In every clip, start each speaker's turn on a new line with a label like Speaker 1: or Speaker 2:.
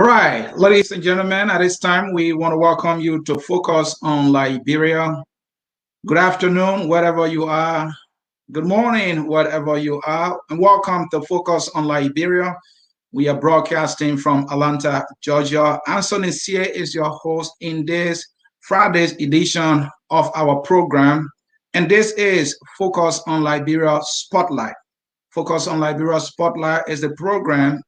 Speaker 1: right, ladies and gentlemen, at this time we want to welcome you to Focus on Liberia. Good afternoon, wherever you are. Good morning, wherever you are, and welcome to Focus on Liberia. We are broadcasting from Atlanta, Georgia. Anthony Sia is your host in this Friday's edition of our program, and this is Focus on Liberia Spotlight. Focus on Liberia Spotlight is the program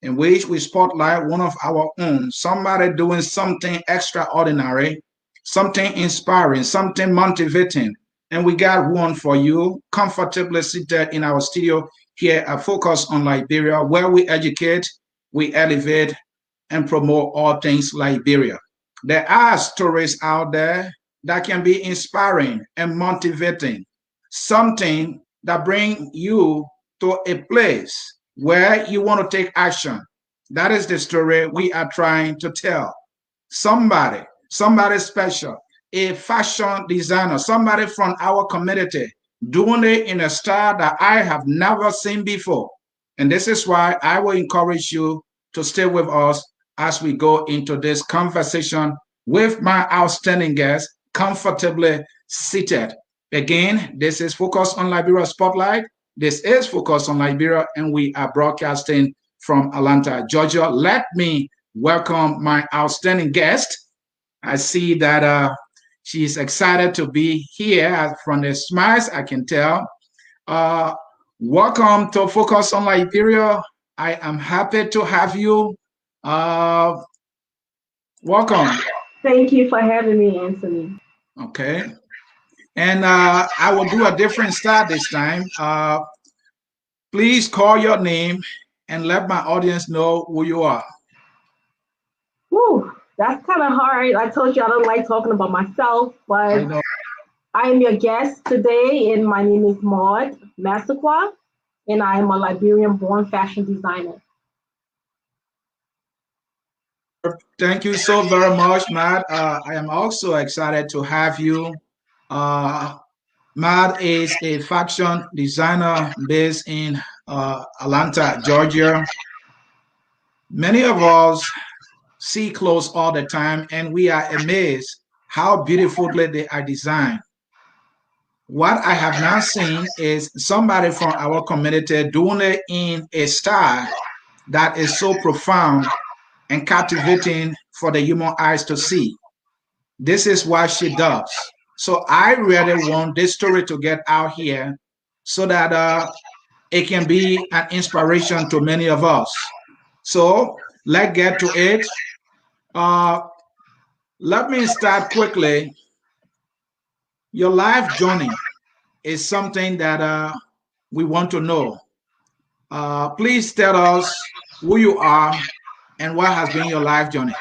Speaker 1: in which we spotlight one of our own, somebody doing something extraordinary, something inspiring, something motivating. And we got one for you, comfortably seated in our studio here at Focus on Liberia, where we educate, we elevate, and promote all things Liberia. There are stories out there that can be inspiring and motivating, something that bring you to a place where you want to take action. That is the story we are trying to tell. Somebody special, a fashion designer, somebody from our community doing it in a style that I have never seen before. And this is why I will encourage you to stay with us as we go into this conversation with my outstanding guest, comfortably seated. Again, this is Focus on Liberia Spotlight. This is Focus on Liberia, and we are broadcasting from Atlanta, Georgia. Let me welcome my outstanding guest. I see that she's excited to be here. From the smiles, I can tell. Welcome to Focus on Liberia. I am happy to have you. Welcome.
Speaker 2: Thank you for having me, Anthony.
Speaker 1: Okay. And I will do a different style this time. Please call your name and let my audience know who you are.
Speaker 2: Whew, that's kind of hard. I told you I don't like talking about myself,
Speaker 1: I
Speaker 2: but
Speaker 1: know.
Speaker 2: I am your guest today, and my name is Maude Massaquoi, and I am a Liberian-born fashion designer.
Speaker 1: Thank you so very much, Matt. I am also excited to have you. Uh, Matt is a fashion designer based in Atlanta, Georgia. Many of us see clothes all the time, and we are amazed how beautifully they are designed. What I have not seen is somebody from our community doing it in a style that is so profound and captivating for the human eyes to see. This is what she does. So I really want this story to get out here so that it can be an inspiration to many of us. So let's get to it. Uh, Let me start quickly. Your life journey is something that we want to know. Please tell us who you are and what has been your life journey.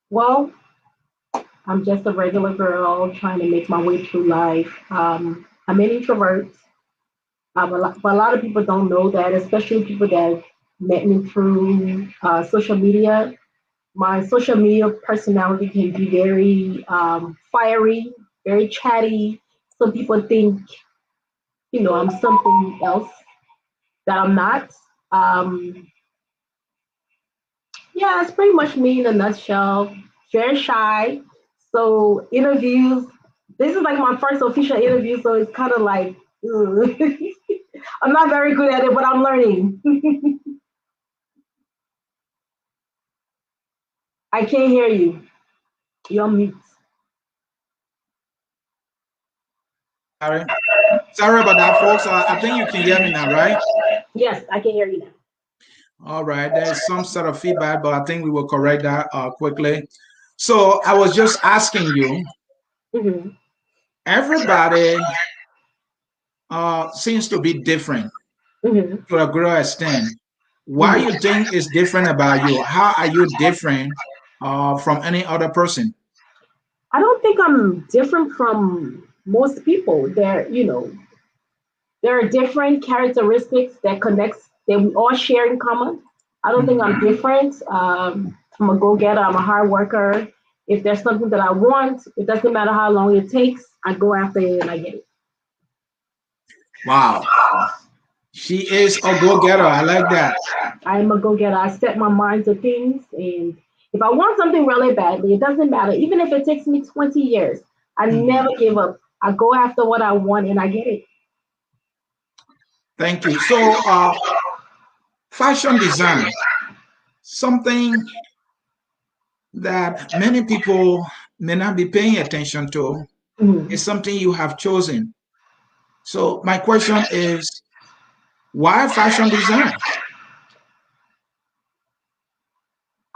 Speaker 2: Well, I'm just a regular girl trying to make my way through life. I'm an introvert, but a lot of people don't know that, especially people that met me through social media. My social media personality can be very fiery, very chatty. Some people think, I'm something else that I'm not. Um, yeah, it's pretty much me in a nutshell. Very shy. So interviews, this is like my first official interview, so it's kind of like, ugh. I'm not very good at it, but I'm learning. I can't hear you. You're on mute.
Speaker 1: Sorry. Sorry about that, folks. I think you can hear me now, right?
Speaker 2: Yes, I can hear you now.
Speaker 1: All right. There's some sort of feedback, but I think we will correct that quickly. So I was just asking you,
Speaker 2: Hmm.
Speaker 1: everybody seems to be different
Speaker 2: Hmm.
Speaker 1: to a great extent. Why
Speaker 2: Hmm.
Speaker 1: you think is different about you? How are you different from any other person?
Speaker 2: I don't think I'm different from most people. There are different characteristics that we all share in common. I don't think I'm
Speaker 1: Mhm.
Speaker 2: different. I'm a go-getter. I'm a hard worker. If there's something that I want, it doesn't matter how long it takes. I go after it and I get it.
Speaker 1: Wow. She is a go-getter. I like that.
Speaker 2: I am a go-getter. I set my mind to things, and if I want something really badly, it doesn't matter. Even if it takes me 20 years, I never
Speaker 1: Mhm.
Speaker 2: give up. I go after what I want, and I get it.
Speaker 1: Thank you. So, fashion design, something that many people may not be paying attention to,
Speaker 2: Mhm.
Speaker 1: is something you have chosen. So, my question is, why fashion design?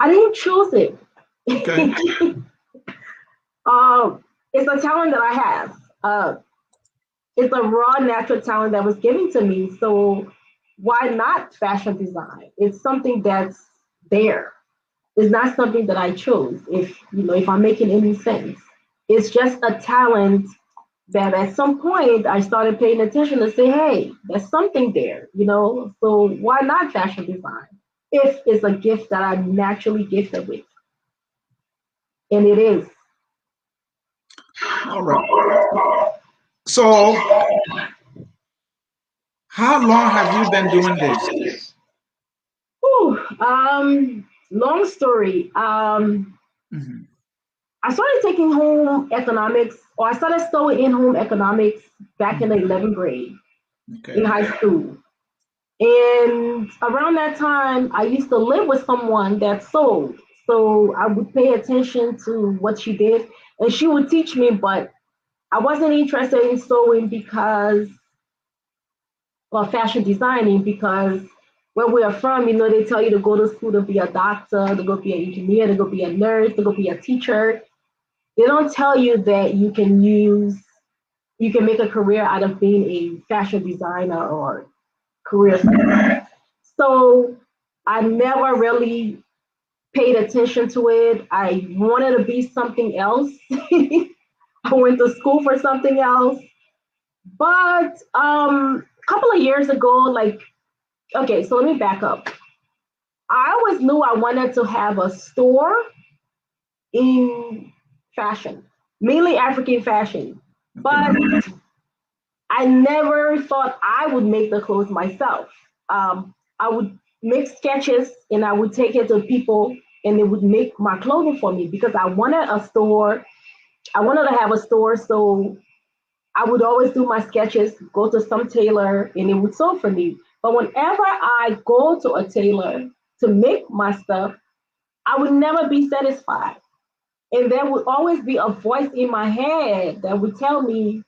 Speaker 2: I didn't choose it.
Speaker 1: Okay.
Speaker 2: It's a talent that I have. It's a raw natural talent that was given to me. So why not fashion design? It's something that's there. It's not something that I chose. If I'm making any sense, it's just a talent that at some point I started paying attention to say, hey, there's something there. So why not fashion design? If it's a gift that I'm naturally gifted with, and it is.
Speaker 1: All right. So, how long have you been doing this?
Speaker 2: Whew, long story.
Speaker 1: Mhm.
Speaker 2: I started taking home economics, or I started studying in home economics back in the
Speaker 1: Mhm.
Speaker 2: 11th grade in
Speaker 1: Okay.
Speaker 2: high school. And around that time, I used to live with someone that sold. So I would pay attention to what she did, and she would teach me, but I wasn't interested in sewing because, or fashion designing, because where we are from, they tell you to go to school to be a doctor, to go be an engineer, to go be a nurse, to go be a teacher. They don't tell you that you can make a career out of being a fashion designer or career. So I never really paid attention to it. I wanted to be something else. I went to school for something else. But a couple of years ago, like, okay, so let me back up. I always knew I wanted to have a store in fashion, mainly African fashion.
Speaker 1: Okay.
Speaker 2: But I never thought I would make the clothes myself. I would make sketches and I would take it to people and they would make my clothing for me because I wanted a store. I wanted to have a store. So I would always do my sketches, go to some tailor and it would sew for me. But whenever I go to a tailor to make my stuff, I would never be satisfied. And there would always be a voice in my head that would tell me,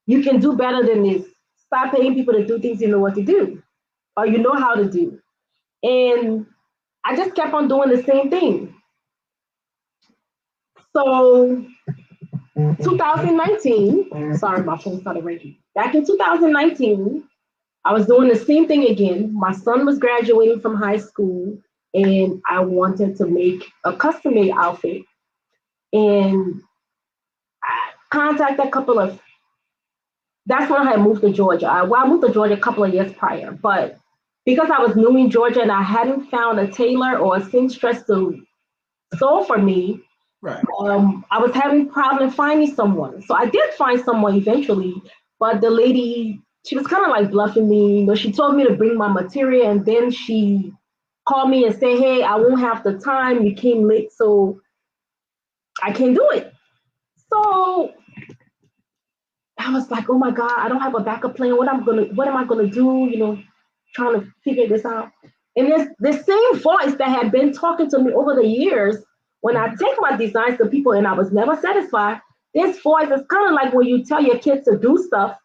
Speaker 2: you can do better than this. Stop paying people to do things you know what to do or you know how to do. And I just kept on doing the same thing. So 2019, sorry, my phone started ringing. Back in 2019, I was doing the same thing again. My son was graduating from high school and I wanted to make a custom made outfit. And I contacted a couple of, that's when I had moved to Georgia. I moved to Georgia a couple of years prior, but because I was new in Georgia and I hadn't found a tailor or a seamstress to sew for me,
Speaker 1: Right.
Speaker 2: I was having problem finding someone. So I did find someone eventually, but the lady, she was kind of like bluffing me. She told me to bring my material, and then she called me and said, "Hey, I won't have the time. You came late, so I can't do it." So I was like, "Oh my God, I don't have a backup plan. What am I gonna do? Trying to figure this out." And this same voice that had been talking to me over the years, when I
Speaker 1: Mhm.
Speaker 2: take my designs to people and I was never satisfied, this voice is kind of like when you tell your kids to do stuff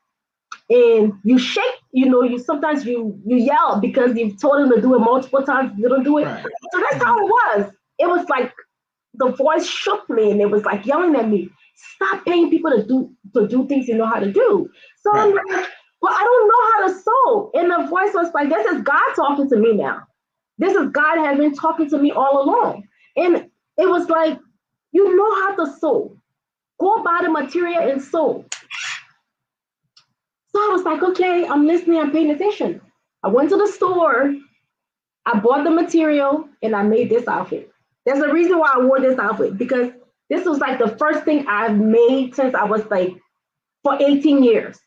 Speaker 2: and you shake, you sometimes you yell because you've told them to do it multiple times, they don't do it.
Speaker 1: Right.
Speaker 2: So that's how
Speaker 1: Mhm.
Speaker 2: it was. It was like the voice shook me and it was like yelling at me, stop paying people to do things you know how to do. So I'm
Speaker 1: Right.
Speaker 2: like, well, I don't know how to sew. And the voice was like, this is God talking to me now. This is God has been talking to me all along. And it was like, you know how to sew. Go buy the material and sew. So I was like, okay, I'm listening, I'm paying attention. I went to the store, I bought the material, and I made this outfit. There's a reason why I wore this outfit because this was like the first thing I've made since I was like for 18 years.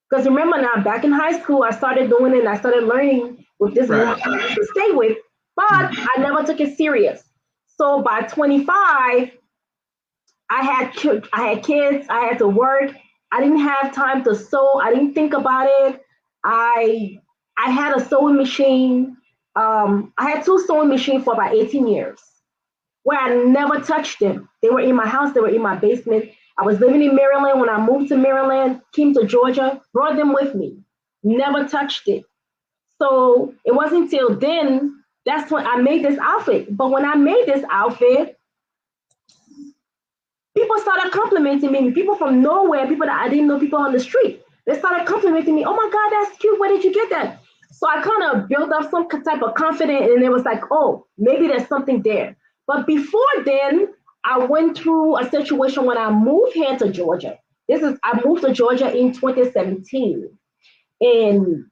Speaker 2: Because remember now, back in high school, I started doing it and I started learning with this woman
Speaker 1: Right.
Speaker 2: I used to stay with, but
Speaker 1: Mhm.
Speaker 2: I never took it serious. So by 25, I had kids, I had to work. I didn't have time to sew. I didn't think about it. I I had a sewing machine. I had two sewing machines for about 18 years where I never touched them. They were in my house, they were in my basement. I was living in Maryland. When I moved to Maryland, came to Georgia, brought them with me. Never touched it. So it wasn't until then that's when I made this outfit. But when I made this outfit, people started complimenting me. People from nowhere, people that I didn't know, people on the street, they started complimenting me. Oh my God, that's cute. Where did you get that? So I kind of built up some type of confidence, and it was like, oh, maybe there's something there. But before then, I went through a situation when I moved here to Georgia. I moved to Georgia in 2017. And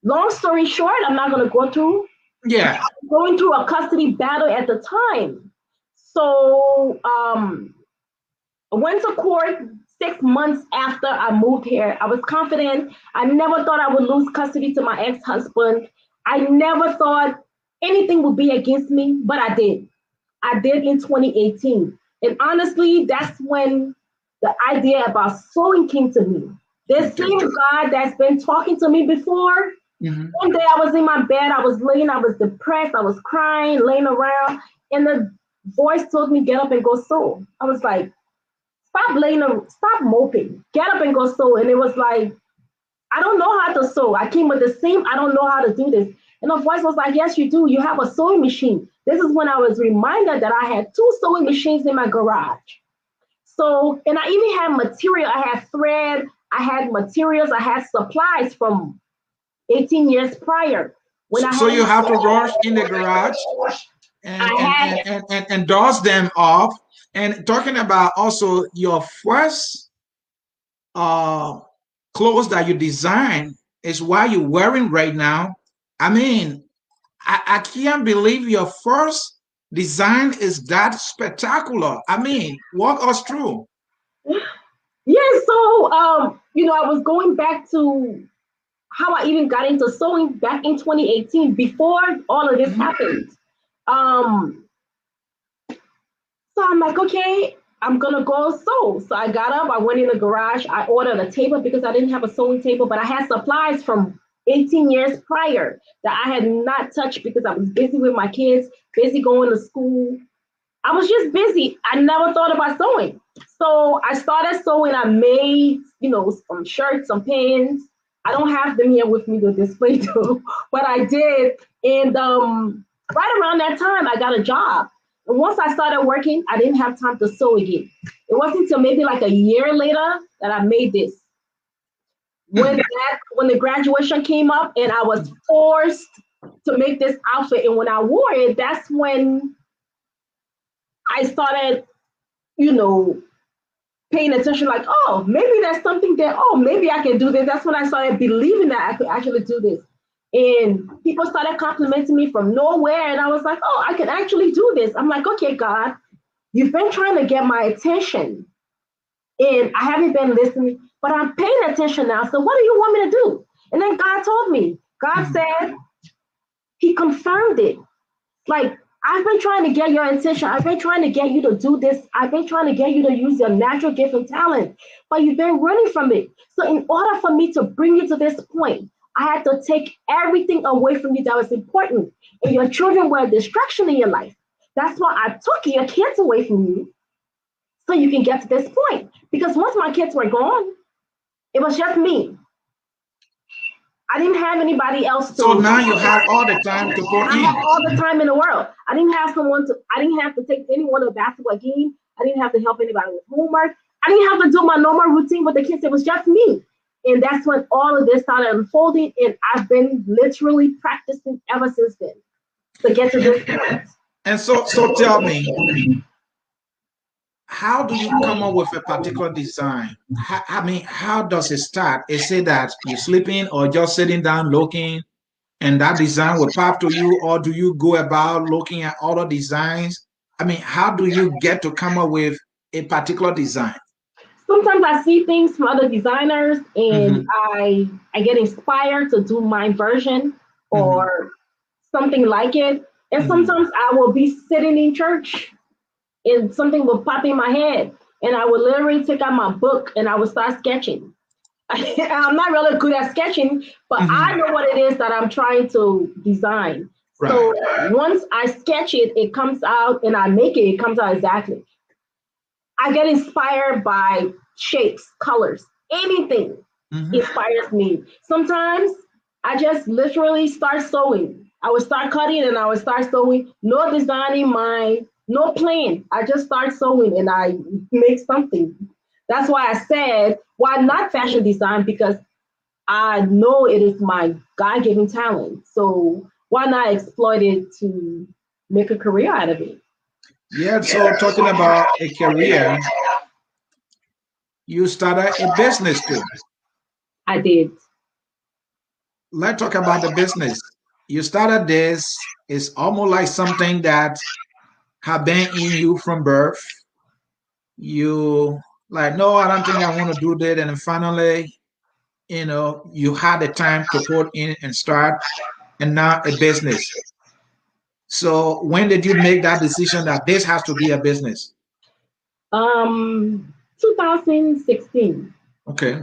Speaker 2: long story short, I'm not going to go through
Speaker 1: Yeah.
Speaker 2: going through a custody battle at the time. So I went to court 6 months after I moved here. I was confident. I never thought I would lose custody to my ex-husband. I never thought anything would be against me, but I did. I did in 2018. And honestly, that's when the idea about sewing came to me. This
Speaker 1: Okay.
Speaker 2: same God that's been talking to me before,
Speaker 1: Mhm.
Speaker 2: one day I was in my bed, I was depressed, I was crying, laying around, and the voice told me, get up and go sew. I was like, stop moping, get up and go sew. And it was like, I don't know how to sew. I came with the same, I don't know how to do this. And the voice was like, yes, you do. You have a sewing machine. This is when I was reminded that I had two sewing machines in my garage. So, and I even had material. I had thread, I had materials, I had supplies from 18 years prior. When
Speaker 1: So,
Speaker 2: I
Speaker 1: so
Speaker 2: had
Speaker 1: you have to rush in the garage and
Speaker 2: I
Speaker 1: and
Speaker 2: had
Speaker 1: and and, and dust them off. And talking about also your first uh clothes that you design is what you're wearing right now. I mean, I can't believe your first design is that spectacular. I mean, walk us through.
Speaker 2: yeah, so I was going back to how I even got into sewing back in 2018 before all of this
Speaker 1: Mhm.
Speaker 2: happened. Um, so I'm like, okay, I'm gonna go sew. So I got up, I went in the garage, I ordered a table because I didn't have a sewing table, but I had supplies from 18 years prior that I had not touched because I was busy with my kids, busy going to school. I was just busy. I never thought about sewing. So I started sewing. I made, some shirts, some pins. I don't have them here with me to display though, but I did. And right around that time, I got a job. And once I started working, I didn't have time to sew again. It wasn't until maybe like a year later that I made this.
Speaker 1: Hmm.
Speaker 2: When the graduation came up and I was forced to make this outfit, and when I wore it, that's when I started, you know, paying attention, like, oh, maybe there's something there. Oh, maybe I can do this. That's when I started believing that I could actually do this. And people started complimenting me from nowhere. And I was like, oh, I can actually do this. I'm like, okay, God, you've been trying to get my attention and I haven't been listening, but I'm paying attention now. So what do you want me to do? And then God told me, God
Speaker 1: Hmm.
Speaker 2: said, He confirmed it. Like, I've been trying to get your attention. I've been trying to get you to do this. I've been trying to get you to use your natural gift and talent, but you've been running from it. So, in order for me to bring you to this point, I had to take everything away from you that was important. And your children were a distraction in your life. That's why I took your kids away from you so you can get to this point. Because once my kids were gone, it was just me. I didn't have anybody else
Speaker 1: So
Speaker 2: to.
Speaker 1: now you have all the time to put
Speaker 2: I had
Speaker 1: in.
Speaker 2: all the time in the world. I didn't have to take anyone to a basketball game. I didn't have to help anybody with homework. I didn't have to do my normal routine with the kids. It was just me. And that's when all of this started unfolding. And I've been literally practicing ever since then to get to
Speaker 1: And
Speaker 2: this point.
Speaker 1: so tell me, how do you come up with a particular design? I mean, how does it start? Is it that you're sleeping or just sitting down looking and that design will pop to you, or do you go about looking at other designs? I mean, how do you get to come up with a particular design?
Speaker 2: sometimes I see things from other designers and
Speaker 1: Mm-hmm.
Speaker 2: I get inspired to do my version
Speaker 1: Mm-hmm.
Speaker 2: or something like it. And
Speaker 1: Mm-hmm.
Speaker 2: sometimes I will be sitting in church and something will pop in my head and I will literally take out my book and I will start sketching. I'm not really good at sketching, but I
Speaker 1: Mm-hmm.
Speaker 2: know what it is that I'm trying to design.
Speaker 1: Right.
Speaker 2: So once I sketch it, it comes out and I make it, it comes out exactly. I get inspired by shapes, colors, anything
Speaker 1: Mm-hmm.
Speaker 2: inspires me. Sometimes I just literally start sewing. I would start cutting and I would start sewing. No designing mind, no plan. I just start sewing and I make something. That's why I said, why not fashion design? Because I know it is my God given talent. So why not exploit it to make a career out of it?
Speaker 1: Yeah. So talking about a career, you started a business too.
Speaker 2: I did.
Speaker 1: Let's talk about the business. You started this. It's almost like something that have been in you from birth. You like, no, I don't think I want to do that. And then finally, you had the time to put in and start, and now a business. So when did you make that decision that this has to be a business?
Speaker 2: 2016.
Speaker 1: Okay.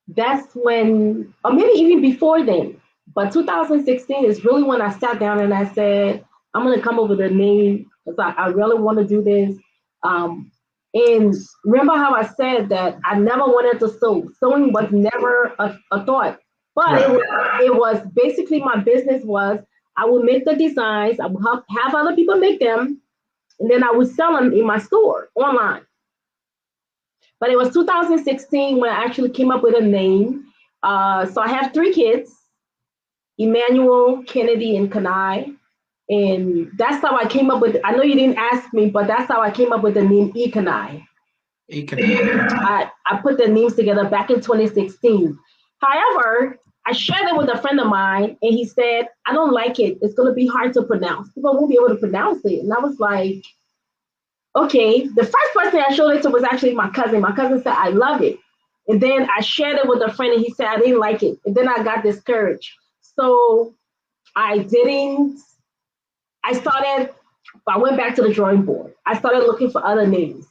Speaker 2: That's when, or maybe even before then, but 2016 is really when I sat down and I said, I'm going to come up with a name because I really want to do this. Um, and remember how I said that I never wanted to sew. Sewing was never a thought, but
Speaker 1: Right.
Speaker 2: it was basically my business was I would make the designs, I would have other people make them, and then I would sell them in my store online. But it was 2016 when I actually came up with a name. So I have three kids, Emmanuel, Kennedy, and Kanai. And that's how I came up with, I know you didn't ask me, but that's how I came up with the name Ekanai.
Speaker 1: Economic. Okay.
Speaker 2: I put the names together back in 2016. However, I shared it with a friend of mine and he said, I don't like it. It's going to be hard to pronounce. People won't be able to pronounce it. And I was like, okay. The first person I showed it to was actually my cousin. My cousin said, I love it. And then I shared it with a friend and he said, I didn't like it. And then I got discouraged. So I didn't, I started, I went back to the drawing board. I started looking for other names.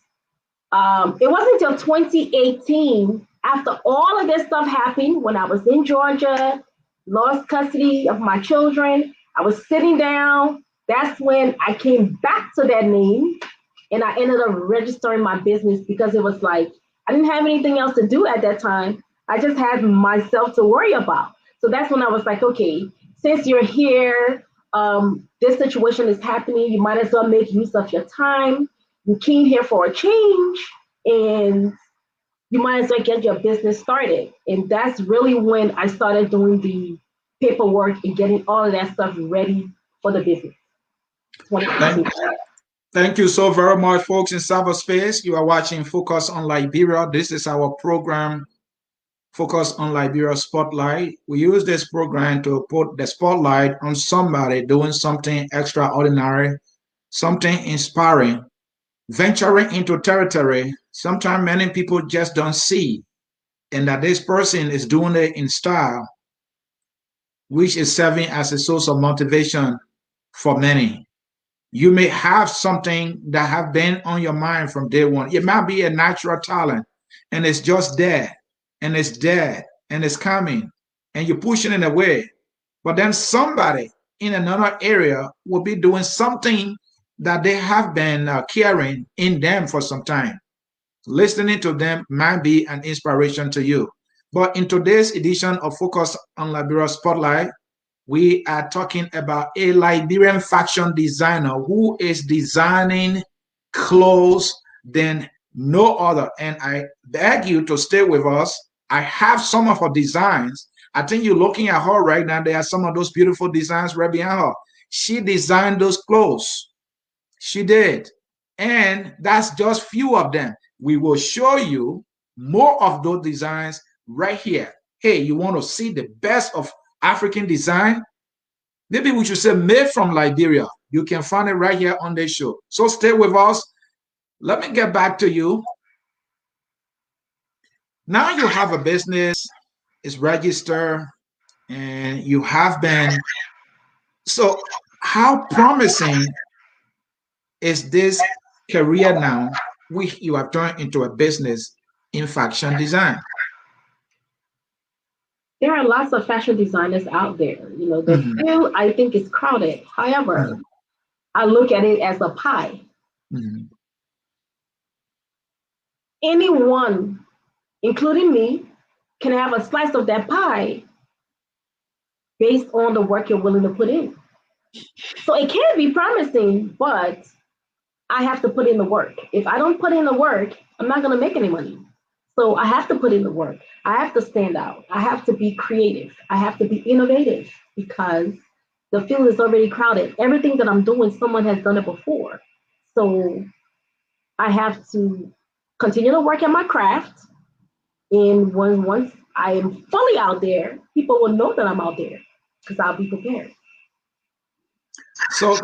Speaker 2: It wasn't until 2018, after all of this stuff happened, when I was in Georgia, lost custody of my children, I was sitting down. That's when I came back to that name and I ended up registering my business because it was like I didn't have anything else to do at that time. I just had myself to worry about. So that's when I was like, okay, since you're here, this situation is happening, you might as well make use of your time. You came here for a change and you might as well get your business started. And that's really when I started doing the paperwork and getting all of that stuff ready for the business.
Speaker 1: Thank,
Speaker 2: 2016.
Speaker 1: thank you so very much, folks in cyberspace. You are watching Focus on Liberia. This is our program, Focus on Liberia Spotlight. We use this program to put the spotlight on somebody doing something extraordinary, something inspiring, venturing into territory. Sometimes many people just don't see, and that this person is doing it in style, which is serving as a source of motivation for many. You may have something that have been on your mind from day one. It might be a natural talent and it's just there and it's there and it's coming and you're pushing it away. But then somebody in another area will be doing something that they have been carrying in them for some time. Listening to them might be an inspiration to you. But in today's edition of Focus on Liberia Spotlight, we are talking about a Liberian fashion designer who is designing clothes than no other. And I beg you to stay with us. I have some of her designs. I think you're looking at her right now. There are some of those beautiful designs right behind her. She designed those clothes. She did. And that's just few of them. We will show you more of those designs right here. Hey, you want to see the best of African design? Maybe we should say made from Liberia. You can find it right here on this show. So stay with us. Let me get back to you. Now you have a business, it's registered, and you have been. So, how promising is this career now, which you have turned into a business in fashion design?
Speaker 2: There are lots of fashion designers out there. You know, the
Speaker 1: Mhm,
Speaker 2: field I think is crowded. However,
Speaker 1: mhm,
Speaker 2: I look at it as a pie.
Speaker 1: mhm.
Speaker 2: Anyone, including me, can have a slice of that pie based on the work you're willing to put in. So it can be promising, but I have to put in the work. If I don't put in the work, I'm not going to make any money. So I have to put in the work. I have to stand out. I have to be creative. I have to be innovative because the field is already crowded. Everything that I'm doing, someone has done it before. So I have to continue to work at my craft. And once I am fully out there, people will know that I'm out there because I'll be prepared.
Speaker 1: So,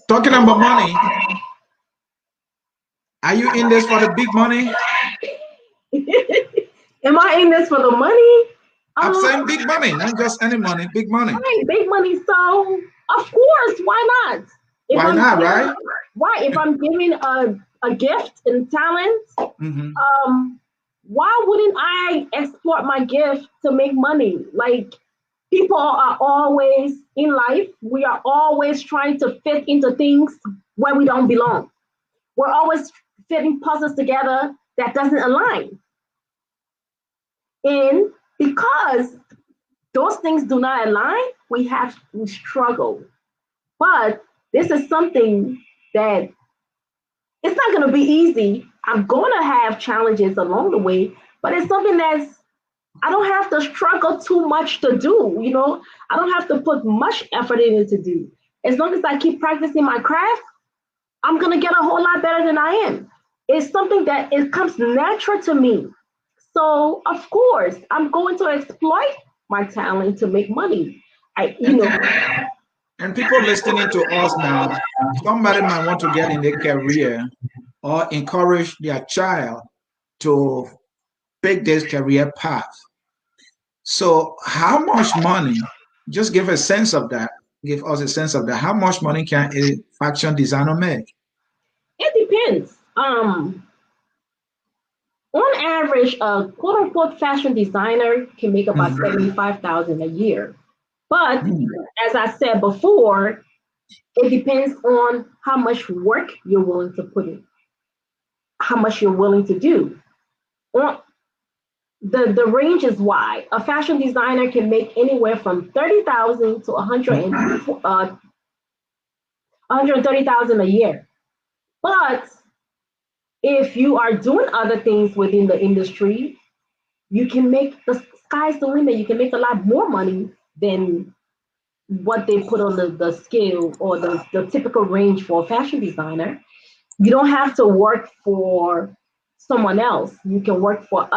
Speaker 1: talking about money, are you in this for the big money?
Speaker 2: Am I in this for the money?
Speaker 1: I'm
Speaker 2: Um,
Speaker 1: saying big money, not just any money, big money.
Speaker 2: right, big money. So of course, why not? If
Speaker 1: Why
Speaker 2: I'm
Speaker 1: not,
Speaker 2: giving,
Speaker 1: right?
Speaker 2: right, if I'm giving a gift and talent,
Speaker 1: Hmm.
Speaker 2: why wouldn't I exploit my gift to make money? Like people are always in life, we are always trying to fit into things where we don't belong. We're always fitting puzzles together that doesn't align. And because those things do not align, we struggle. But this is something that it's not going to be easy. I'm going to have challenges along the way, but it's something that's I don't have to struggle too much to do. You know, I don't have to put much effort in it to do. As long as I keep practicing my craft, I'm going to get a whole lot better than I am. It's something that it comes natural to me. So of course, I'm going to exploit my talent to make money. I, you
Speaker 1: And
Speaker 2: know,
Speaker 1: and people listening to us now, somebody might want to get in their career or encourage their child to pick this career path. So, how much money? Just give a sense of that. Give us a sense of that. How much money can a fashion designer make?
Speaker 2: it depends. On average, a quote unquote fashion designer can make about
Speaker 1: Mhm.
Speaker 2: 75,000 a year. But
Speaker 1: Mhm.
Speaker 2: as I said before, it depends on how much work you're willing to put in, how much you're willing to do. On the range is wide. A fashion designer can make anywhere from 30,000 to 130,000 a year. But if you are doing other things within the industry, you can make the sky's the limit. You can make a lot more money than what they put on the scale or the typical range for a fashion designer. You don't have to work for someone else. You can work for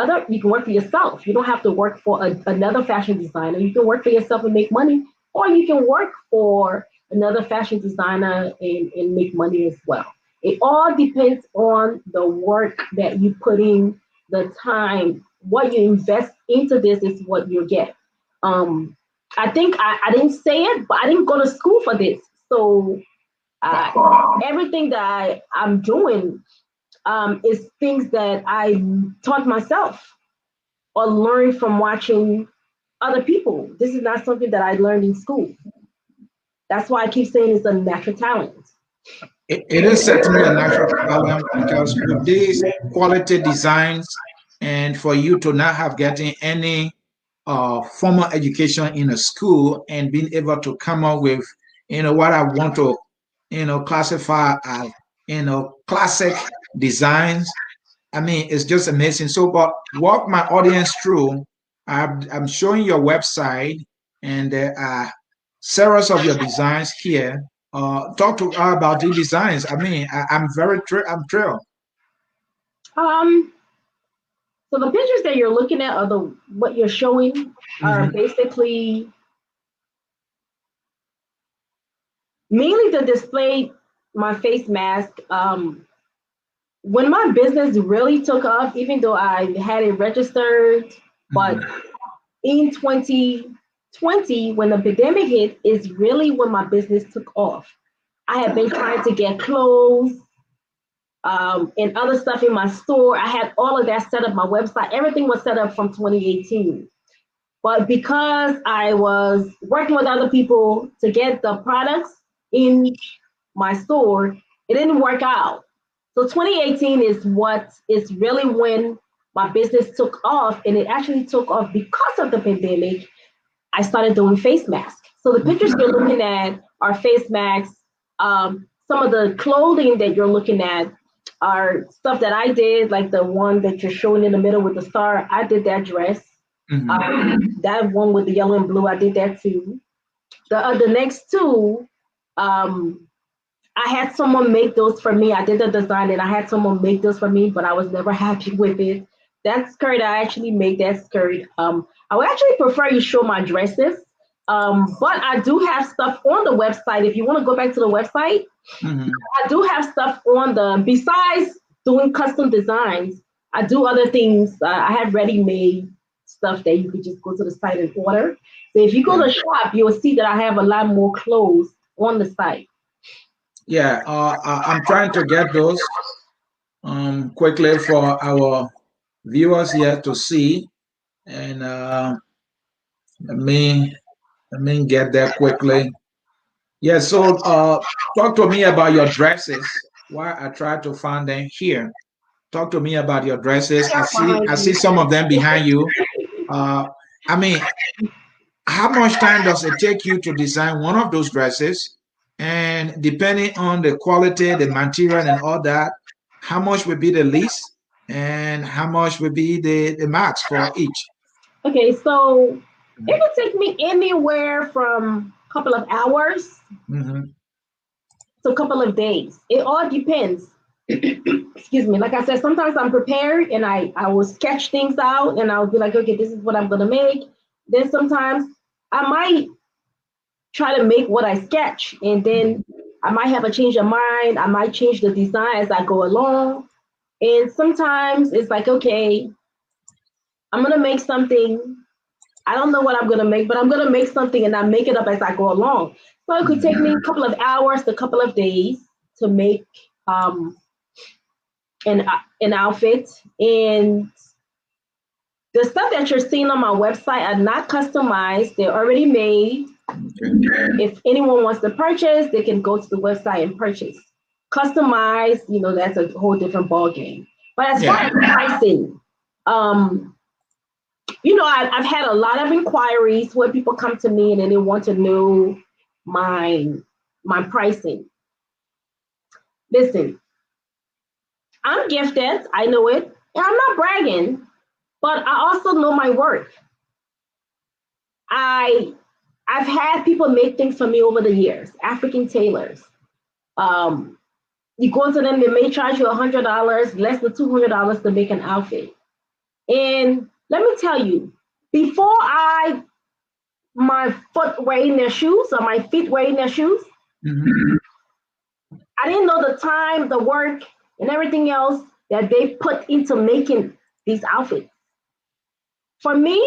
Speaker 2: yourself. You don't have to work for another fashion designer. You can work for yourself and make money, or you can work for another fashion designer and make money as well. It all depends on the work that you put in, the time, what you invest into this is what you get. Um, I think I didn't say it, but I didn't go to school for this. So uh, everything that I'm doing is things that I taught myself or learned from watching other people. This is not something that I learned in school. That's why I keep saying it's a natural talent.
Speaker 1: It is certainly a natural talent because with these quality designs and for you to not have getting any formal education in a school and being able to come up with, what I want to, classify as, classic designs. I mean, it's just amazing. So, but walk my audience through. I'm showing your website, and there are several of your designs here. Talk to us about the designs. I mean, I'm thrilled.
Speaker 2: Um, so the pictures that you're looking at are the what you're showing are
Speaker 1: Mhm.
Speaker 2: basically mainly to display my face mask. When my business really took off, even though I had it registered, but in 2020, when the pandemic hit, is really when my business took off. I had been trying to get clothes and other stuff in my store. I had all of that set up, my website, everything was set up from 2018. But because I was working with other people to get the products in my store, it didn't work out. So 2018 is really when my business took off, and it actually took off because of the pandemic. I started doing face masks. So the pictures you're looking at are face masks. Some of the clothing that you're looking at are stuff that I did, like the one that you're showing in the middle with the star. I did that dress. That one with the yellow and blue, I did that too. The next two, I had someone make those for me. I did the design and I had someone make those for me, but I was never happy with it. That skirt, I actually made that skirt. I would actually prefer you show my dresses, but I do have stuff on the website. If you want to go back to the website, I do have stuff on besides doing custom designs, I do other things. I have ready-made stuff that you could just go to the site and order. So if you go to shop, you'll see that I have a lot more clothes on the site.
Speaker 1: Yeah, I'm trying to get those quickly for our viewers here to see, and let me get there quickly. Yeah, so talk to me about your dresses. Why I try to find them here. Talk to me about your dresses. I see some of them behind you. I mean, how much time does it take you to design one of those dresses? And depending on the quality, the material, and all that, how much would be the lease, and how much would be the max for each?
Speaker 2: Okay, so it could take me anywhere from a couple of hours to a couple of days. It all depends. Excuse me. Like I said, sometimes I'm prepared and I will sketch things out and I'll be like, okay, this is what I'm gonna make. Then sometimes I might try to make what I sketch, and then I might have a change of mind. I might change the design as I go along. And sometimes it's like, okay, I'm gonna make something. I don't know what I'm gonna make, but I'm gonna make something and I make it up as I go along. So it could take me a couple of hours to a couple of days to make an outfit. And the stuff that you're seeing on my website are not customized. They're already made. If anyone wants to purchase, they can go to the website and purchase. Customized, that's a whole different ball game. But as far as pricing, I've had a lot of inquiries where people come to me and then they want to know my pricing. Listen, I'm gifted, I know it, and I'm not bragging, but I also know my worth. I've had people make things for me over the years, African tailors. You go to them, they may charge you $100, less than $200 to make an outfit. And let me tell you, before my foot were in their shoes or my feet were in their shoes, I didn't know the time, the work, and everything else that they put into making these outfits. For me,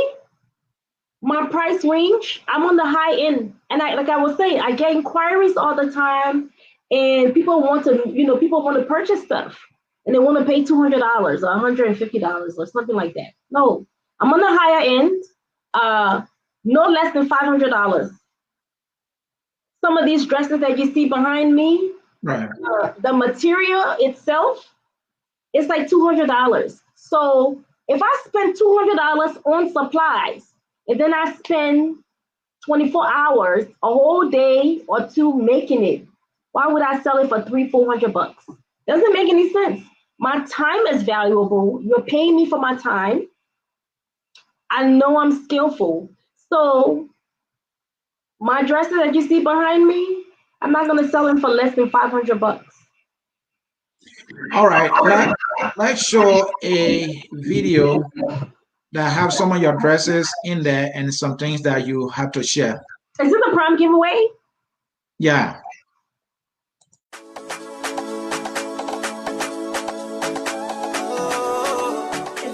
Speaker 2: my price range, I'm on the high end. And like I was saying, I get inquiries all the time, and people want to purchase stuff and they want to pay $200 or $150 or something like that. No, I'm on the higher end, no less than $500. Some of these dresses that you see behind me, the material itself, it's like $200. So if I spend $200 on supplies and then I spend 24 hours, a whole day or two making it, why would I sell it for $300-400? Doesn't make any sense. My time is valuable. You're paying me for my time. I know I'm skillful. So my dresses that you see behind me, I'm not going to sell them for less than $500.
Speaker 1: All right, let's show a video that have some of your dresses in there and some things that you have to share.
Speaker 2: Is this a prom giveaway?
Speaker 1: Yeah.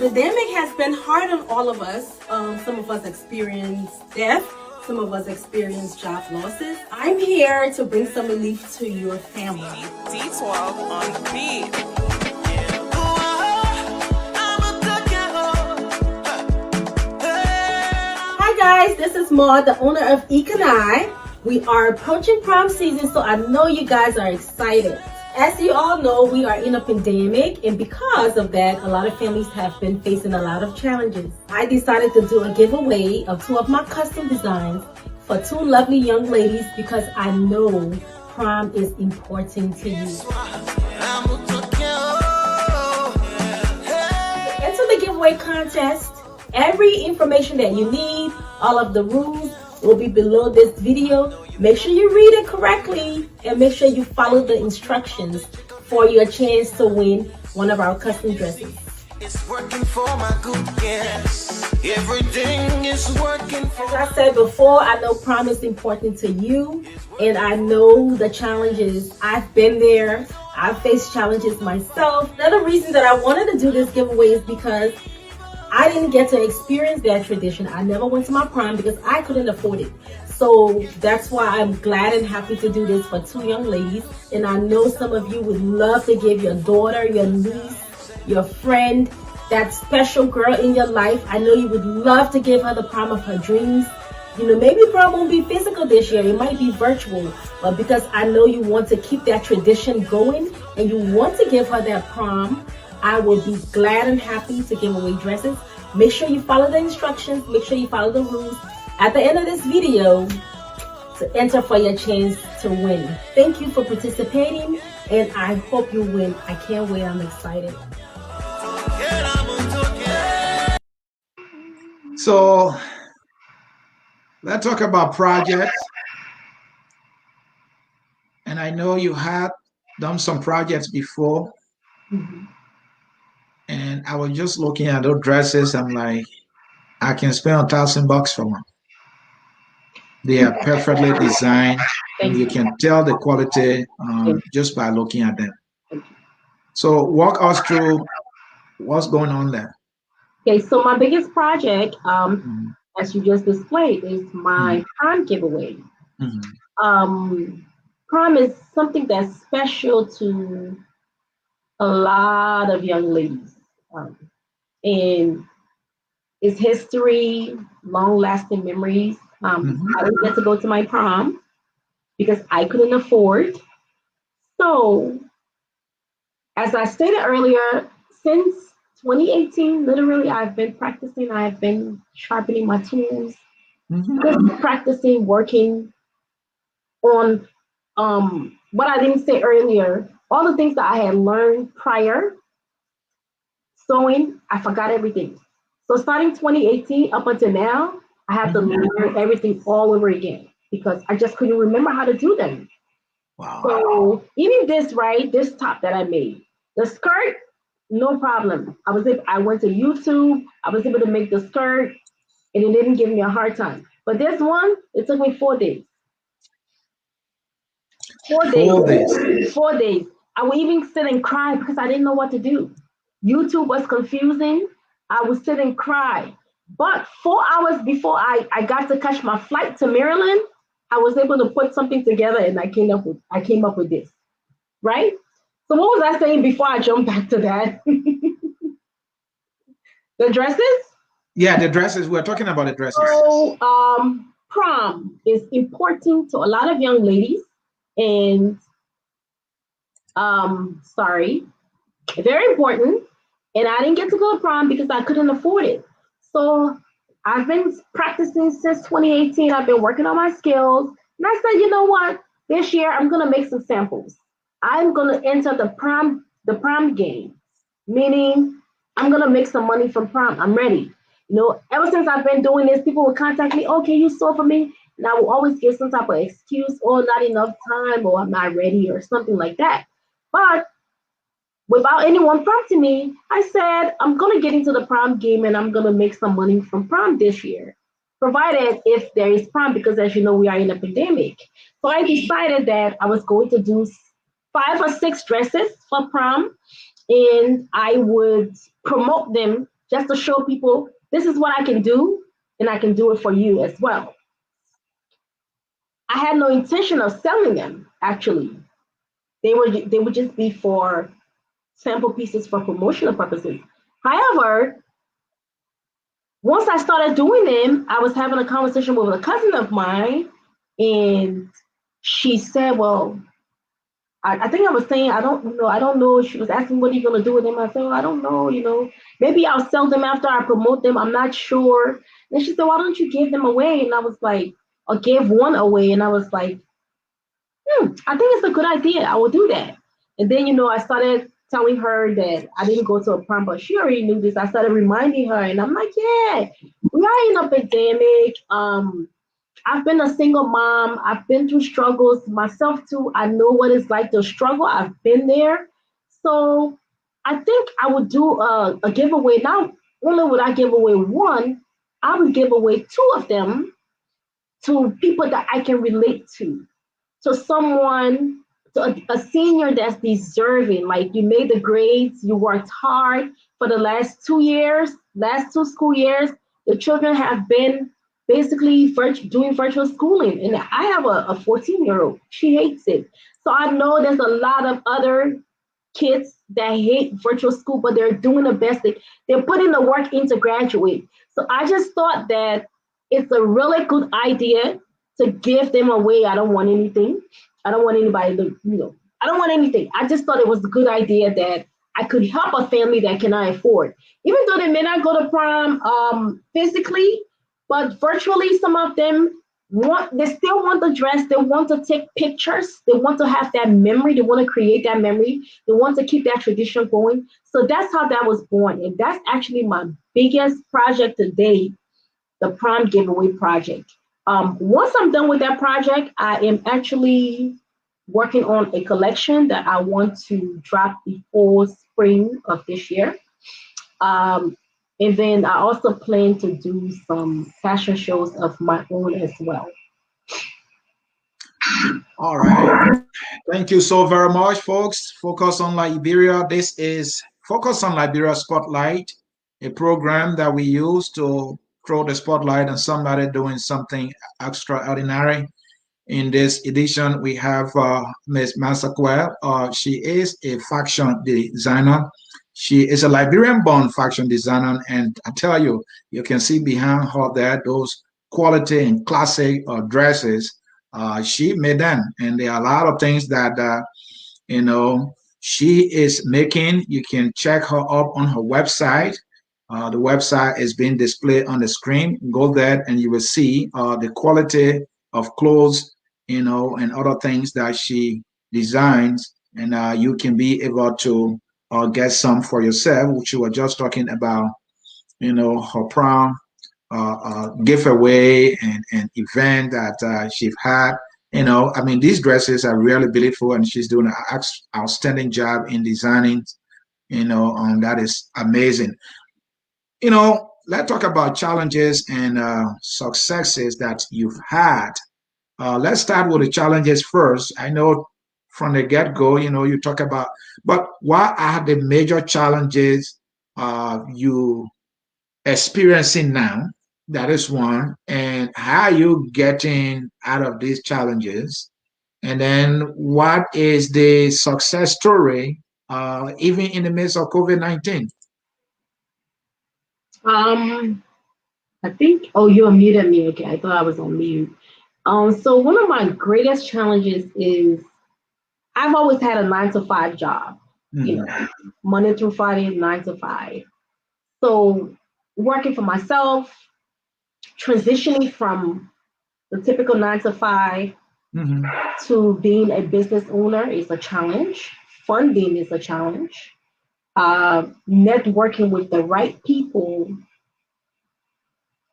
Speaker 3: pandemic has been hard on all of us. Some of us experienced death. Some of us experienced job losses. I'm here to bring some relief to your family.
Speaker 4: D12 on the beat.
Speaker 3: Hi guys, this is Maude, the owner of Econai. We are approaching prom season, so I know you guys are excited. As you all know, we are in a pandemic, and because of that, a lot of families have been facing a lot of challenges. I decided to do a giveaway of 2 of my custom designs for 2 lovely young ladies because I know prom is important to you. To enter the giveaway contest, every information that you need, all of the rules will be below this video. Make sure you read it correctly and make sure you follow the instructions for your chance to win one of our custom dresses.
Speaker 4: It's working for my good, yes. Everything is working.
Speaker 3: As I said before, I know prom is important to you, and I know the challenges. I've been there. I've faced challenges myself. Another reason that I wanted to do this giveaway is because I didn't get to experience that tradition. I never went to my prom because I couldn't afford it. So that's why I'm glad and happy to do this for 2 young ladies. And I know some of you would love to give your daughter, your niece, your friend, that special girl in your life. I know you would love to give her the prom of her dreams. You know, maybe prom won't be physical this year. It might be virtual. But because I know you want to keep that tradition going and you want to give her that prom, I will be glad and happy to give away dresses. Make sure you follow the instructions. Make sure you follow the rules at the end of this video to enter for your chance to win. Thank you for participating, and I hope you win. I can't wait. I'm excited.
Speaker 1: So let's talk about projects. And I know you had done some projects before.
Speaker 2: Mhm.
Speaker 1: And I was just looking at those dresses. I'm like, I can spend $1,000 for one. They are perfectly designed, and you can tell the quality just by looking at them. So walk us through what's going on there.
Speaker 2: Okay, so my biggest project, as you just displayed, is my prom giveaway. Prom is something that's special to a lot of young ladies. And it's history, long-lasting memories. I didn't get to go to my prom because I couldn't afford. So, as I stated earlier, since 2018, literally, I've been practicing. I've been sharpening my tools, just practicing, working on what I didn't say earlier. All the things that I had learned prior, sewing, I forgot everything. So starting 2018 up until now, I have to learn everything all over again because I just couldn't remember how to do them.
Speaker 1: Wow.
Speaker 2: So even this, right, this top that I made, the skirt, no problem. I went to YouTube, I was able to make the skirt, and it didn't give me a hard time. But this one, it took me 4 days. 4 days.
Speaker 1: 4 days.
Speaker 2: 4 days. I would even sit and cry because I didn't know what to do. YouTube was confusing. I would sit and cry. But 4 hours before I got to catch my flight to Maryland, I was able to put something together and I came up with this. Right? So what was I saying before I jumped back to that? The dresses?
Speaker 1: Yeah, the dresses. We're talking about the dresses.
Speaker 2: So prom is important to a lot of young ladies, and very important. And I didn't get to go to prom because I couldn't afford it. So I've been practicing since 2018. I've been working on my skills. And I said, you know what? This year I'm gonna make some samples. I'm gonna enter the prom game, meaning I'm gonna make some money from prom. I'm ready. You know, ever since I've been doing this, people will contact me, oh, can you sew for me? And I will always give some type of excuse, or not enough time, or I'm not ready, or something like that. But without anyone prompting me, I said, I'm going to get into the prom game and I'm going to make some money from prom this year, provided if there is prom, because as you know, we are in a pandemic. So I decided that I was going to do 5 or 6 dresses for prom, and I would promote them just to show people this is what I can do, and I can do it for you as well. I had no intention of selling them. Actually, they would just be for sample pieces for promotional purposes. However, once I started doing them, I was having a conversation with a cousin of mine, and she said, "Well, I think I was saying I don't know. I don't know." She was asking, "What are you gonna do with them?" I said, "Well, I don't know. Maybe I'll sell them after I promote them. I'm not sure." And she said, "Why don't you give them away?" And I was like, "Or give one away." And I was like, I think it's a good idea. I will do that. And then, I started telling her that I didn't go to a prom, but she already knew this. I started reminding her, and I'm like, yeah, we are in a pandemic. I've been a single mom. I've been through struggles myself too. I know what it's like to struggle. I've been there. So I think I would do a giveaway. Not only would I give away one, I would give away two of them to people that I can relate to someone, to a senior that's deserving. Like, you made the grades, you worked hard for the last 2 years, last two school years. The children have been basically doing virtual schooling. And I have a 14-year-old. She hates it. So I know there's a lot of other kids that hate virtual school, but they're doing the best. They're putting the work in to graduate. So I just thought that it's a really good idea to give them away. I don't want anything. I don't want anybody to, I don't want anything. I just thought it was a good idea that I could help a family that cannot afford. Even though they may not go to prom physically, but virtually, some of them they still want the dress. They want to take pictures. They want to have that memory. They want to create that memory. They want to keep that tradition going. So that's how that was born. And that's actually my biggest project today, the prom giveaway project. Once I'm done with that project, I am actually working on a collection that I want to drop before spring of this year. Um, and then I also plan to do some fashion shows of my own as well.
Speaker 1: All right. Thank you so very much, folks. Focus on Liberia. This is Focus on Liberia Spotlight, a program that we use to throw the spotlight on somebody doing something extraordinary. In this edition, we have Ms. Massaquoi. She is a fashion designer. She is a Liberian-born fashion designer, and I tell you, you can see behind her there those quality and classic dresses. She made them, and there are a lot of things that you know she is making. You can check her up on her website. The website is being displayed on the screen. Go there, and you will see the quality of clothes, and other things that she designs, and you can be able to get some for yourself, which you were just talking about, her prom giveaway and event that she's had. I mean, these dresses are really beautiful, and she's doing an outstanding job in designing, that is amazing. Let's talk about challenges and successes that you've had. Let's start with the challenges first. I know from the get-go, you talk about, but what are the major challenges you experiencing now? That is one. And how are you getting out of these challenges? And then what is the success story, even in the midst of COVID-19?
Speaker 2: I think, oh, you unmuted me. Okay, I thought I was on mute. So one of my greatest challenges is I've always had a 9 to 5 job, Monday through Friday, 9 to 5. So working for myself, transitioning from the typical 9 to 5 to being a business owner is a challenge. Funding is a challenge. Networking with the right people,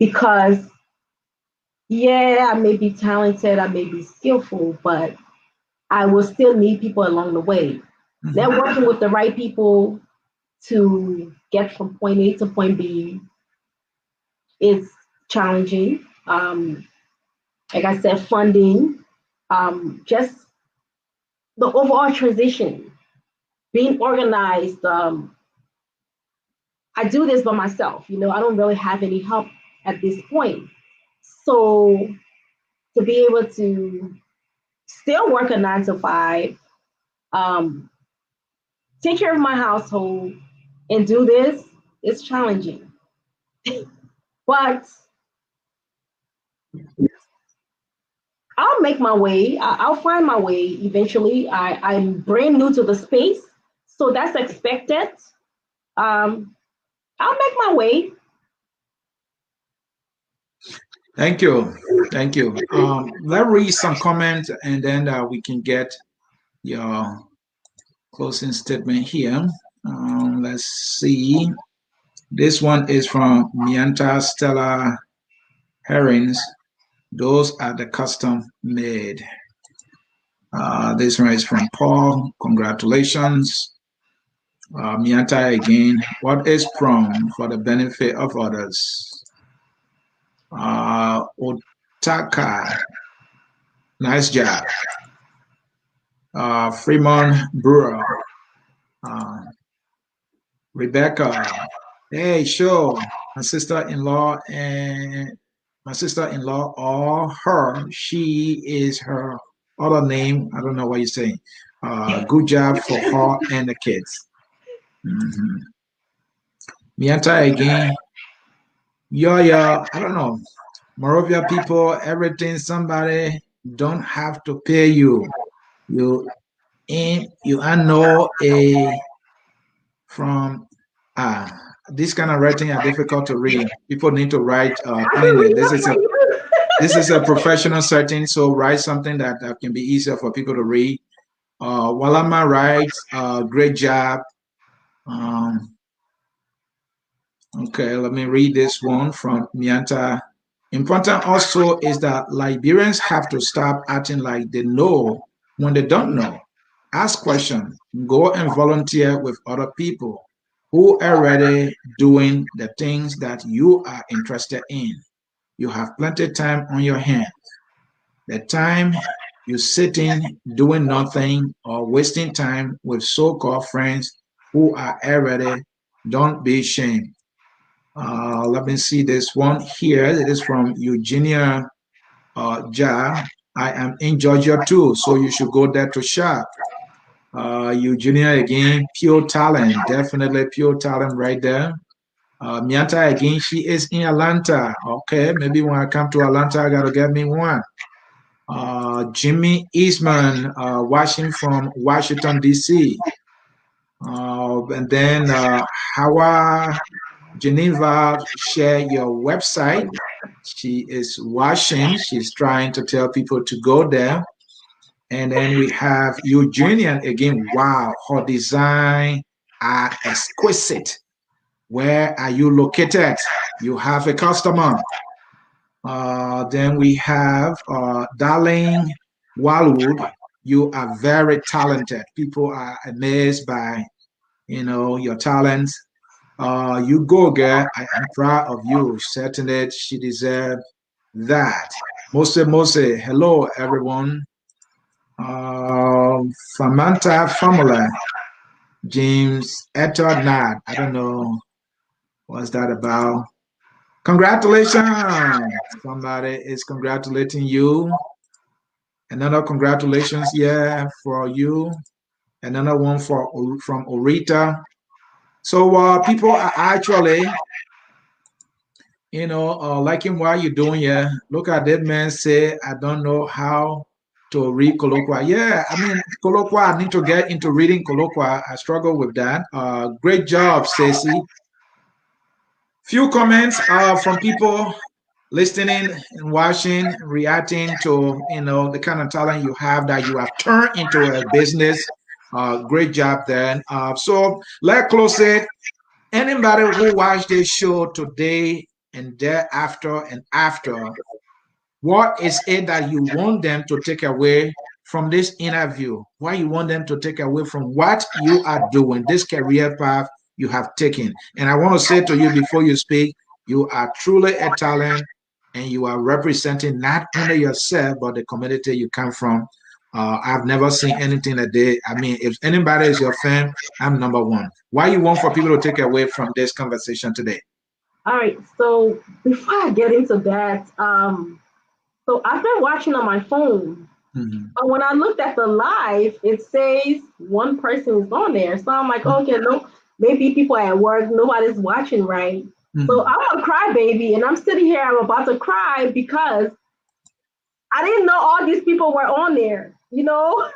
Speaker 2: because I may be talented, I may be skillful, but I will still need people along the way. Networking with the right people to get from point A to point B is challenging. Like I said, funding, just the overall transition, being organized, I do this by myself. You know, I don't really have any help at this point. So to be able to still work a 9 to 5, um, take care of my household, and do this, it's challenging. But I'll make my way. I'll find my way eventually. I'm brand new to the space, so that's expected. Um, I'll make my way.
Speaker 1: Thank you. Thank you. Let's read some comments and then we can get your closing statement here. Let's see. This one is from Mianta Stella Herrings. Those are the custom made. This one is from Paul. Congratulations. Mianta again. What is prom for the benefit of others? Otaka. Nice job. Fremont Brewer. Rebecca. Hey, sure. My sister-in-law or her, she is her other name. I don't know what you're saying. Good job for her and the kids. Mm-hmm. Mianta again. Yeah, I don't know. Morovia people, everything somebody don't have to pay you. You are know a from this kind of writing are difficult to read. People need to write cleanly. This is a professional setting, so write something that can be easier for people to read. Walama writes, great job. Okay, let me read this one from Mianta. Important also is that Liberians have to stop acting like they know when they don't know. Ask questions. Go and volunteer with other people who are already doing the things that you are interested in. You have plenty of time on your hands. The time you sitting doing nothing or wasting time with so-called friends who are already, don't be ashamed. Let me see this one here. It is from Eugenia Ja. I am in Georgia too, so you should go there to shop. Eugenia again, pure talent, definitely pure talent right there. Mianta again, she is in Atlanta. Okay, maybe when I come to Atlanta, I gotta get me one. Jimmy Eastman, watching from Washington, D.C. And then Hawa Geneva, share your website. She is watching. She's trying to tell people to go there. And then we have Eugenia again. Wow, her design are exquisite. Where are you located? You have a customer. Then we have Darling Wildwood. You are very talented. People are amazed by, your talents. You go, girl. I am proud of you. Certainly, she deserves that. Mose, hello, everyone. Samantha Famula, James Eternad. I don't know what's that about. Congratulations. Somebody is congratulating you. Another congratulations, yeah, for you. Another one from Orita. So people are actually, liking what you're doing. Yeah, look at that man say, I don't know how to read colloquia. Yeah, I mean, colloquia, I need to get into reading colloquia. I struggle with that. Great job, Stacy. Few comments from people listening and watching, reacting to, the kind of talent you have that you have turned into a business. Great job then. So let's close it. Anybody who watched this show today and thereafter and after, what is it that you want them to take away from this interview? What you want them to take away from what you are doing, this career path you have taken? And I want to say to you before you speak, you are truly a talent and you are representing not only yourself, but the community you come from. I've never seen anything that they, I mean, if anybody is your fan, I'm number one. Why you want for people to take away from this conversation today?
Speaker 2: All right. So before I get into that, so I've been watching on my phone.
Speaker 1: Mhm.
Speaker 2: But when I looked at the live, it says one person is on there. So I'm like, okay, no, maybe people at work, nobody's watching, right? So
Speaker 1: Mhm.
Speaker 2: I'm a crybaby, and I'm sitting here, I'm about to cry because I didn't know all these people were on there. You know,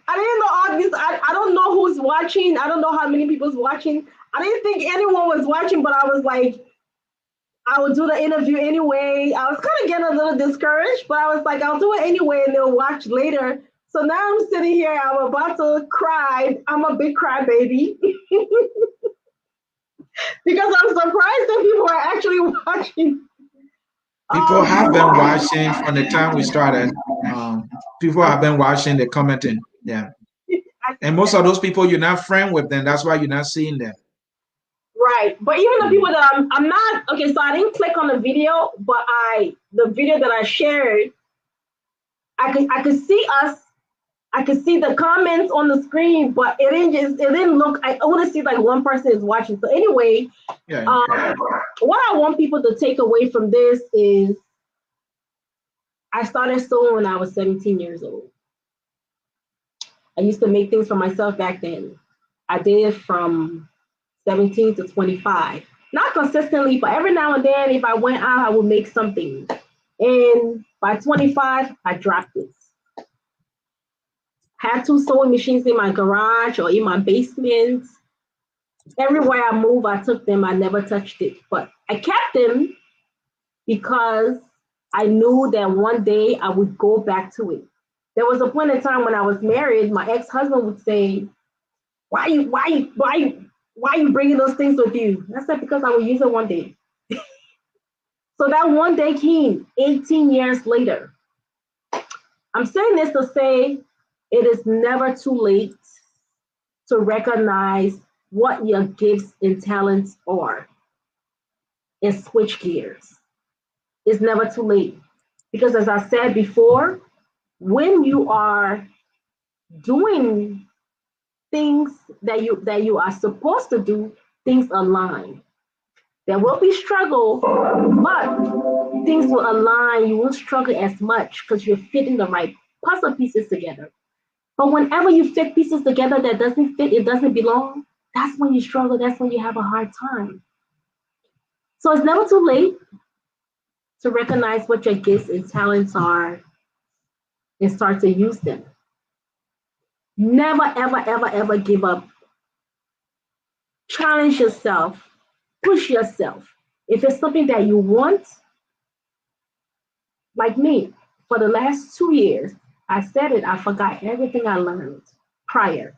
Speaker 2: I didn't know all these. I don't know who's watching. I don't know how many people's watching. I didn't think anyone was watching, but I was like, I would do the interview anyway. I was kind of getting a little discouraged, but I was like, I'll do it anyway and they'll watch later. So now I'm sitting here, I'm about to cry. I'm a big crybaby because I'm surprised that people are actually watching.
Speaker 1: People have
Speaker 2: Um,
Speaker 1: been watching from the time we started. People have been watching, they're commenting. Yeah.
Speaker 2: I
Speaker 1: And
Speaker 2: see
Speaker 1: most
Speaker 2: that.
Speaker 1: of those people you're not friend with them. That's why you're not seeing them.
Speaker 2: Right. But even the
Speaker 1: Mhm.
Speaker 2: people that I'm not, okay, so I didn't click on the video, but the video that I shared, I could see us. I could see the comments on the screen, but it didn't look. I only see like one person is watching. So anyway,
Speaker 1: Yeah.
Speaker 2: um, what I want people to take away from this is I started sewing when I was 17 years old. I used to make things for myself back then. I did it from 17 to 25. Not consistently, but every now and then, if I went out, I would make something. And by 25, I dropped it. Had two sewing machines in my garage or in my basement. Everywhere I move, I took them. I never touched it. But I kept them because I knew that one day I would go back to it. There was a point in time when I was married, my ex-husband would say, why are you bringing those things with you? I said, because I will use it one day. So that one day came 18 years later. I'm saying this to say it is never too late to recognize what your gifts and talents are and switch gears. It's never too late. Because as I said before, when you are doing things that you are supposed to do, things align. There will be struggle, but things will align. You won't struggle as much because you're fitting the right puzzle pieces together. But whenever you fit pieces together that doesn't fit, it doesn't belong, that's when you struggle. That's when you have a hard time. So it's never too late to recognize what your gifts and talents are and start to use them. Never, ever, ever, ever give up. Challenge yourself, push yourself. If it's something that you want, like me, for the last 2 years, I said it, I forgot everything I learned prior.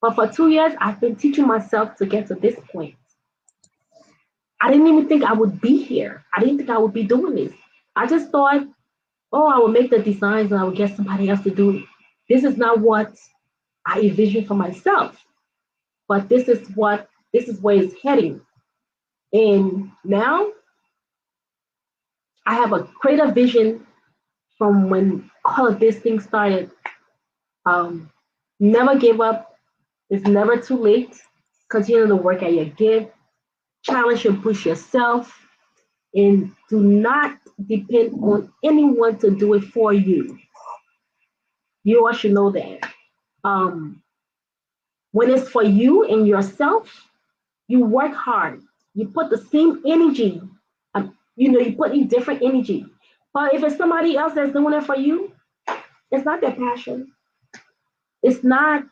Speaker 2: But for 2 years, I've been teaching myself to get to this point. I didn't even think I would be here. I didn't think I would be doing this. I just thought, oh, I will make the designs and I will get somebody else to do it. This is not what I envisioned for myself, but this is where it's heading. And now I have a greater vision from when all of this thing started. Um, Never give up. It's never too late. Continue to work at your gift. Challenge and push yourself. And do not depend on anyone to do it for you. You all should know that. Um, when it's for you and yourself, you work hard. You put the same energy. You put in different energy. But if it's somebody else that's doing it for you, it's not their passion. It's not.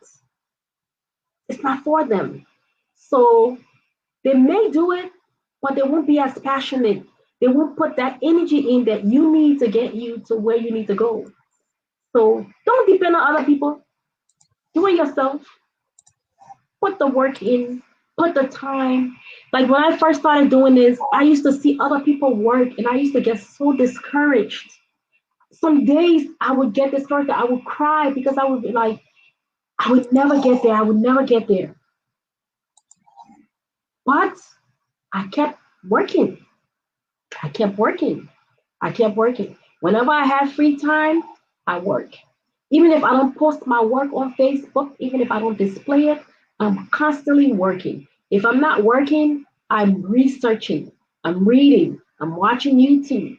Speaker 2: It's not for them. So they may do it, but they won't be as passionate. They won't put that energy in that you need to get you to where you need to go. So don't depend on other people. Do it yourself. Put the work in. Put the time. Like when I first started doing this, I used to see other people work and I used to get so discouraged. Some days I would get discouraged. I would cry because I would be like, I would never get there. I would never get there. But I kept working. I kept working. I kept working. Whenever I have free time, I work. Even if I don't post my work on Facebook, even if I don't display it, I'm constantly working. If I'm not working, I'm researching, I'm reading, I'm watching YouTube.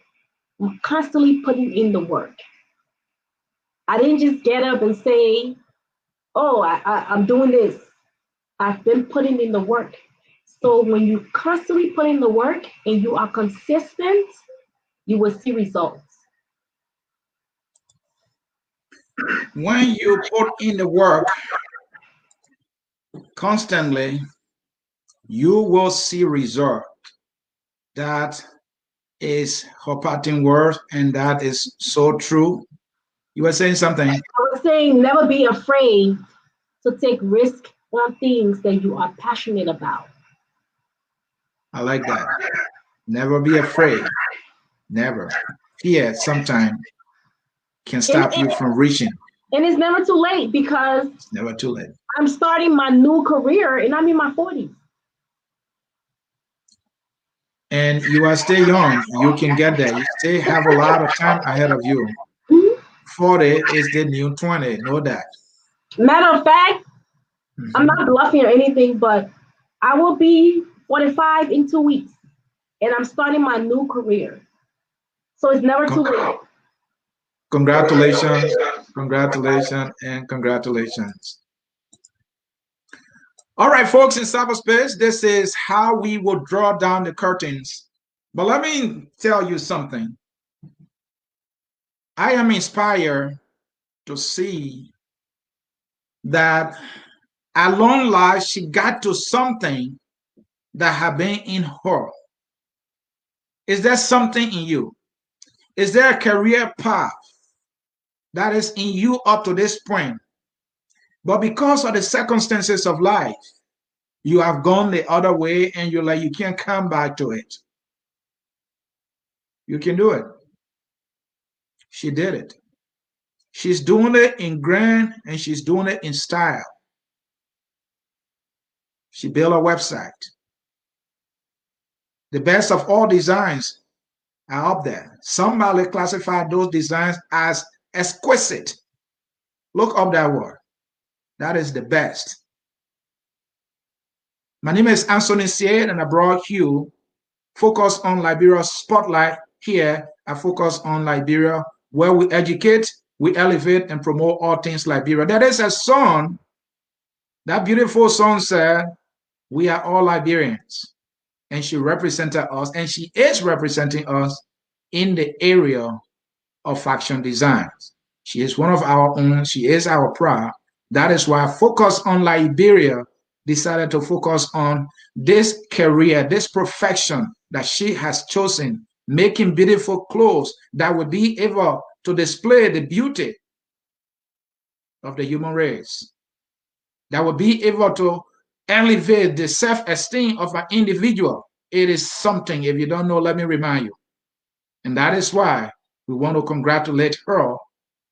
Speaker 2: I'm constantly putting in the work. I didn't just get up and say, oh, I'm doing this. I've been putting in the work. So when you constantly put in the work and you are consistent, you will see results.
Speaker 1: When you put in the work constantly, you will see result. That is her parting word, and that is so true. You were saying something.
Speaker 2: I was saying never be afraid to take risk on things that you are passionate about.
Speaker 1: I like that. Never be afraid. Never. Fear sometimes can stop you from reaching.
Speaker 2: And it's never too late because
Speaker 1: It's never too late.
Speaker 2: I'm starting my new career and I'm in my 40s.
Speaker 1: And you are still young. You can get there. You still have a lot of time ahead of you.
Speaker 2: Mhm.
Speaker 1: 40 is the new 20. Know that.
Speaker 2: Matter of fact, I'm
Speaker 1: Mhm.
Speaker 2: not bluffing or anything, but I will be 45 in 2 weeks and I'm starting my new career. So it's never too late.
Speaker 1: Congratulations, congratulations, and congratulations. All right, folks in cyberspace, this is how we will draw down the curtains. But let me tell you something. I am inspired to see that along life, she got to something that had been in her. Is there something in you? Is there a career path that is in you up to this point? But because of the circumstances of life, you have gone the other way and you're like, you can't come back to it. You can do it. She did it. She's doing it in grand and she's doing it in style. She built a website. The best of all designs are up there. Somebody classified those designs as exquisite. Look up that word. That is the best. My name is Anthony Seed, and I brought you Focus on Liberia Spotlight. Here, I focus on Liberia, where we educate, we elevate, and promote all things Liberia. There is a song, that beautiful song said, we are all Liberians. And she represented us, and she is representing us in the area of fashion designs. She is one of our own. She is our pride. That is why Focus on Liberia decided to focus on this career, this profession that she has chosen, making beautiful clothes that would be able to display the beauty of the human race, that would be able to elevate the self-esteem of an individual. It is something, if you don't know, let me remind you. And that is why we want to congratulate her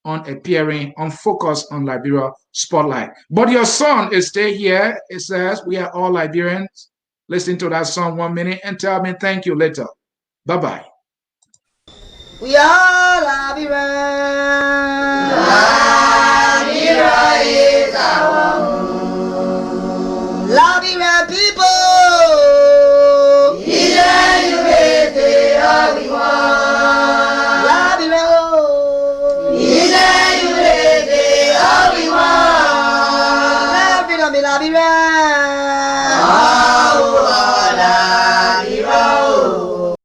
Speaker 1: on appearing on Focus on Liberia Spotlight. But your son is still here. It says, we are all Liberians. Listen to that song 1 minute and tell me thank you later. Bye-bye.
Speaker 5: We are Liberians.